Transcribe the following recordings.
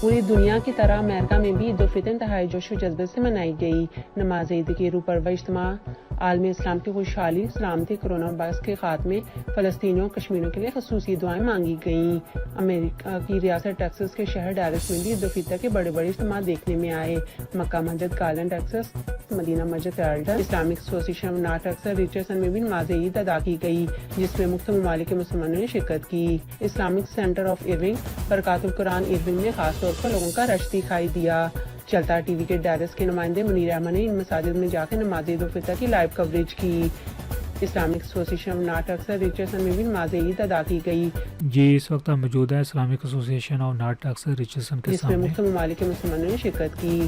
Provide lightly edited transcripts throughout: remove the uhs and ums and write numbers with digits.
پوری دنیا کی طرح امریکہ میں بھی عید الفطر انتہائی جوش و جذبے سے منائی گئی۔ نماز عید کی روح پرور اجتماع، عالم اسلام کی خوشحالی، سلامتی، کورونا وائرس کے خاتمے، فلسطینیوں کشمیریوں کے لیے خصوصی دعائیں مانگی گئیں۔ امریکہ کی ریاست ٹیکساس کے شہر ڈیلس میں بھی عید الفطر کے بڑے اجتماع دیکھنے میں آئے۔ مکہ مسجد گارلینڈ ٹیکساس، مدینہ مسجد ایلڈر اسلامک ایسوسی ایشن نارتھ ٹیکساس ریچردسن میں بھی نماز عید ادا کی گئی، جس میں مختلف ممالک کے مسلمانوں نے شرکت کی۔ اسلامک سینٹر آف ایرونگ برکات القرآن ایرونگ میں خاص طور پر لوگوں کا رش دکھائی دیا۔ چلتا ٹی وی کے ڈیلس کے نمائندے منیر احمد نے ان مساجد میں جا کر نماز عید الفطر کی لائیو کوریج کی۔ اسلامک ایسوسی ایشن نارتھ ٹیکساس ریچردسن میں بھی نماز عید ادا کی گئی۔ اس وقت ہم موجود ہیں اسلامک ایسوسی ایشن آف نارتھ ٹیکساس ریچردسن کے جس میں مختلف ممالک کے مسلمانوں نے شرکت کی۔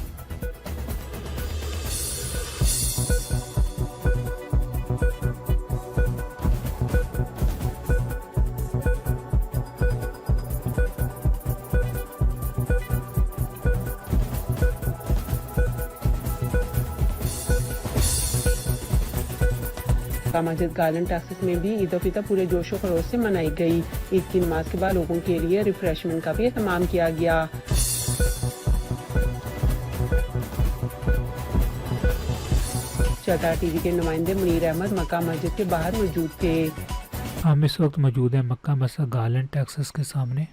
مکہ مسجد گارلینڈ ٹیکساس میں بھی عید الفطر پورے جوش و خروش سے منائی گئی۔ عید کی نماز کے بعد لوگوں کے لیے ریفریشمنٹ کا بھی اہتمام کیا گیا۔ چلتا ٹی وی کے نمائندے منیر احمد مکہ مسجد کے باہر موجود تھے۔ ہم اس وقت موجود ہیں مکہ مسجد گارلینڈ ٹیکساس کے سامنے۔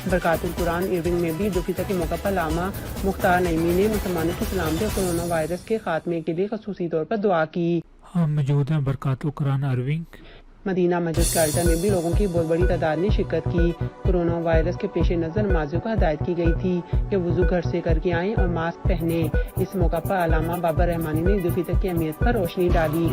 برکات القرآن ایرونگ میں بھی عید الفطر کے موقع پر علامہ مختار نعیمی نے مسلمانوں کی سلامتی اور کورونا وائرس کے خاتمے کے لیے خصوصی طور پر دعا کی۔ ہم موجود ہیں برکات القرآن ایرونگ۔ مدینہ مسجد کالٹا میں بھی لوگوں کی بہت بڑی تعداد نے شرکت کی۔ کورونا وائرس کے پیش نظر نمازیوں کو ہدایت کی گئی تھی کہ وضو گھر سے کر کے آئیں اور ماسک پہنیں۔ اس موقع پر علامہ بابر رحمانی نے عید الفطر کی اہمیت پر روشنی ڈالی۔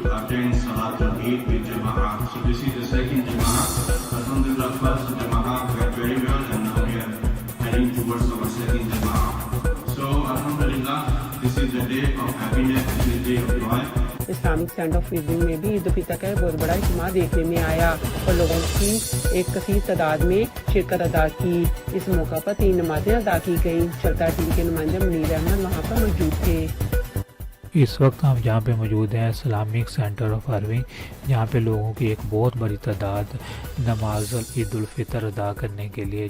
اسلامک سینٹر آف ایرونگ میں بھی عید الفطر کا بہت بڑا اجتماع دیکھنے میں آیا اور لوگوں کی ایک کثیر تعداد میں شرکت ادا کی۔ اس موقع پر 3 نمازیں ادا کی گئیں۔ چلتا ٹی وی کے نمائندے منیر احمد وہاں پر موجود تھے۔ اس وقت ہم جہاں پہ موجود ہیں اسلامک سینٹر آف ایرونگ، جہاں پہ لوگوں کی ایک بہت بڑی تعداد نماز عید الفطر ادا کرنے کے لیے